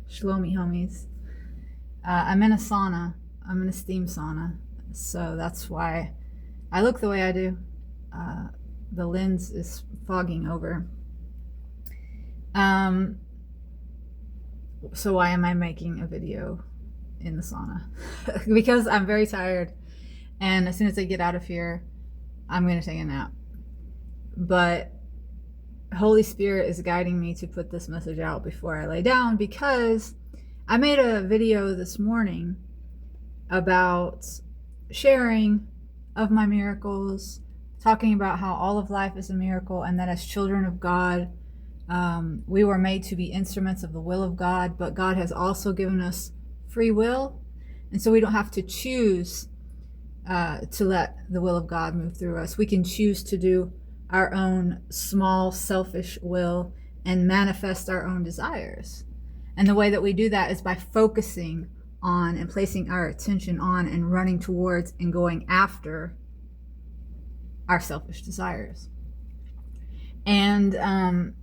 Shlomi homies. I'm in a sauna. I'm in a steam sauna. So that's why I look the way I do. The lens is fogging over. So why am I making a video in the sauna? Because I'm very tired. And as soon as I get out of here, I'm going to take a nap. But Holy Spirit is guiding me to put this message out before I lay down, because I made a video this morning about sharing of my miracles, talking about how all of life is a miracle, and that as children of God, we were made to be instruments of the will of God, but God has also given us free will, and so we don't have to choose to let the will of God move through us. We can choose to do our own small, selfish will and manifest our own desires. And the way that we do that is by focusing on and placing our attention on and running towards and going after our selfish desires. And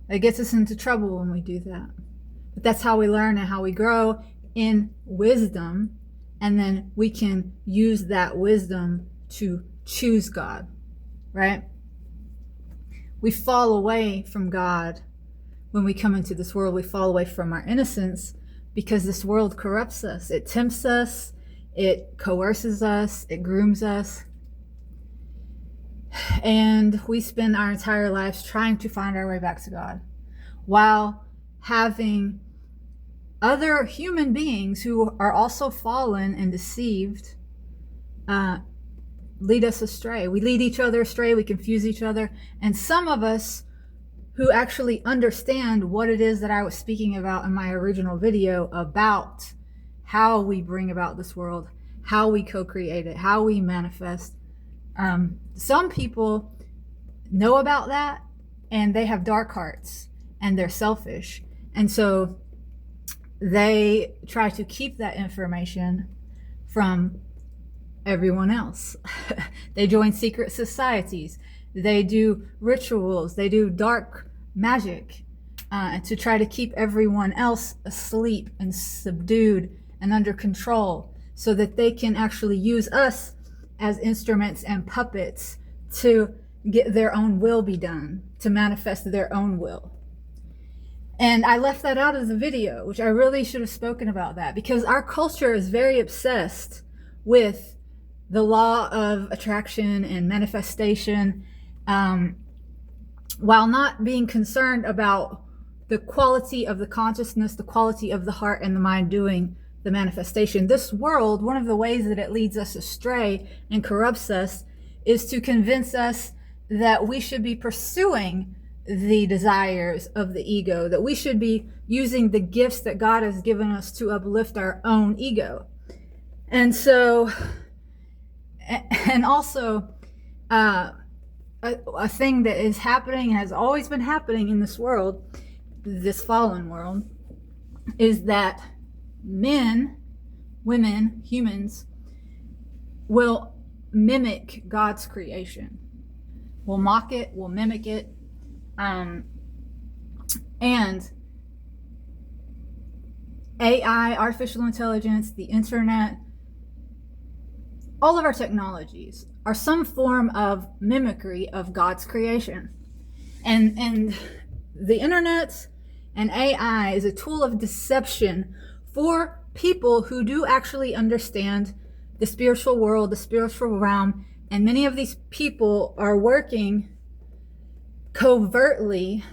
it gets us into trouble when we do that. But that's how we learn and how we grow in wisdom. And then we can use that wisdom to choose God, right? We fall away from God when we come into this world. We fall away from our innocence because this world corrupts us. It tempts us, it coerces us, it grooms us. And we spend our entire lives trying to find our way back to God, while having other human beings who are also fallen and deceived lead us astray. We lead each other astray, we confuse each other. And some of us who actually understand what it is that I was speaking about in my original video about how we bring about this world, how we co-create it, how we manifest. Some people know about that, and they have dark hearts and they're selfish. And so they try to keep that information from everyone else. They join secret societies. They do rituals. They do dark magic to try to keep everyone else asleep and subdued and under control, so that they can actually use us as instruments and puppets to get their own will be done, to manifest their own will. And I left that out of the video, which I really should have spoken about that, because our culture is very obsessed with the law of attraction and manifestation, while not being concerned about the quality of the consciousness, the quality of the heart and the mind doing the manifestation. This world, one of the ways that it leads us astray and corrupts us is to convince us that we should be pursuing the desires of the ego, that we should be using the gifts that God has given us to uplift our own ego. And so, and also, a thing that is happening, has always been happening in this world, this fallen world, is that men, women, humans will mimic God's creation. Will mock it, will mimic it. And AI, artificial intelligence, the internet, all of our technologies are some form of mimicry of God's creation. And the internet and AI is a tool of deception for people who do actually understand the spiritual world, the spiritual realm. And many of these people are working covertly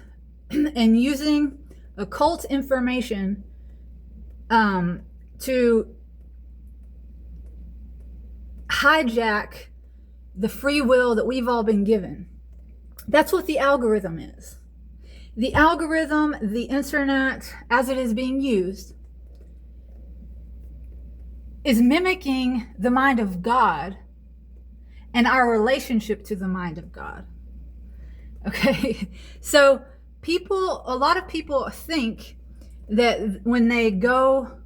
and using occult information to hijack the free will that we've all been given. That's what the algorithm is. The algorithm, the internet, as it is being used, is mimicking the mind of God and our relationship to the mind of God. Okay, so a lot of people think that when they go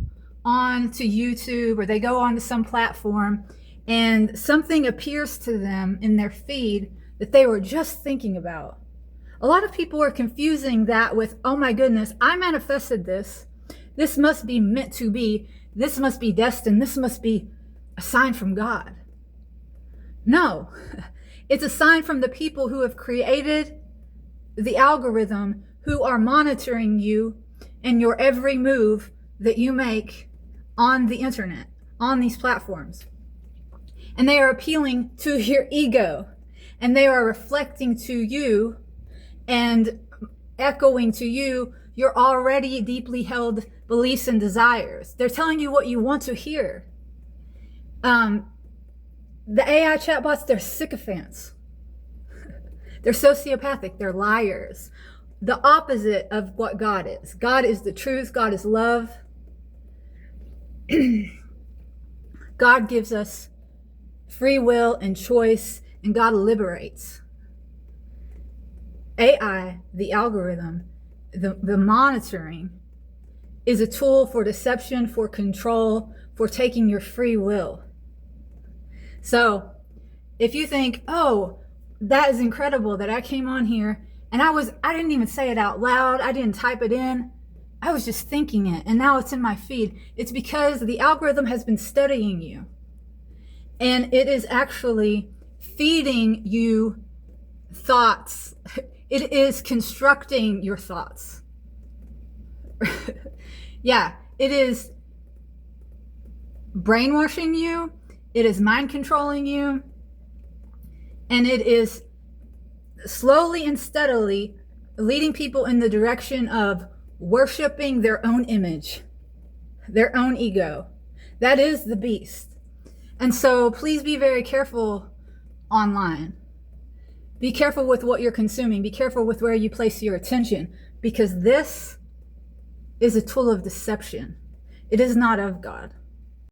on to YouTube or they go onto some platform and something appears to them in their feed that they were just thinking about. A lot of people are confusing that with, oh my goodness, I manifested this. This must be meant to be. This must be destined. This must be a sign from God. No, it's a sign from the people who have created the algorithm, who are monitoring you and your every move that you make on the internet, on these platforms. And they are appealing to your ego, and they are reflecting to you and echoing to you your already deeply held beliefs and desires. They're telling you what you want to hear. The AI chatbots, they're sycophants. They're sociopathic. They're liars. The opposite of what God is. God is the truth. God is love. God gives us free will and choice, and God liberates. AI, the algorithm, the monitoring, is a tool for deception, for control, for taking your free will. So if you think, oh, that is incredible that I came on here and I didn't even say it out loud, I didn't type it in, I was just thinking it, and now it's in my feed. It's because the algorithm has been studying you, and it is actually feeding you thoughts. It is constructing your thoughts. Yeah, it is brainwashing you, it is mind controlling you, and it is slowly and steadily leading people in the direction of worshiping their own image, their own ego. That is the beast. And so please be very careful online. Be careful with what you're consuming. Be careful with where you place your attention, because this is a tool of deception. It is not of God.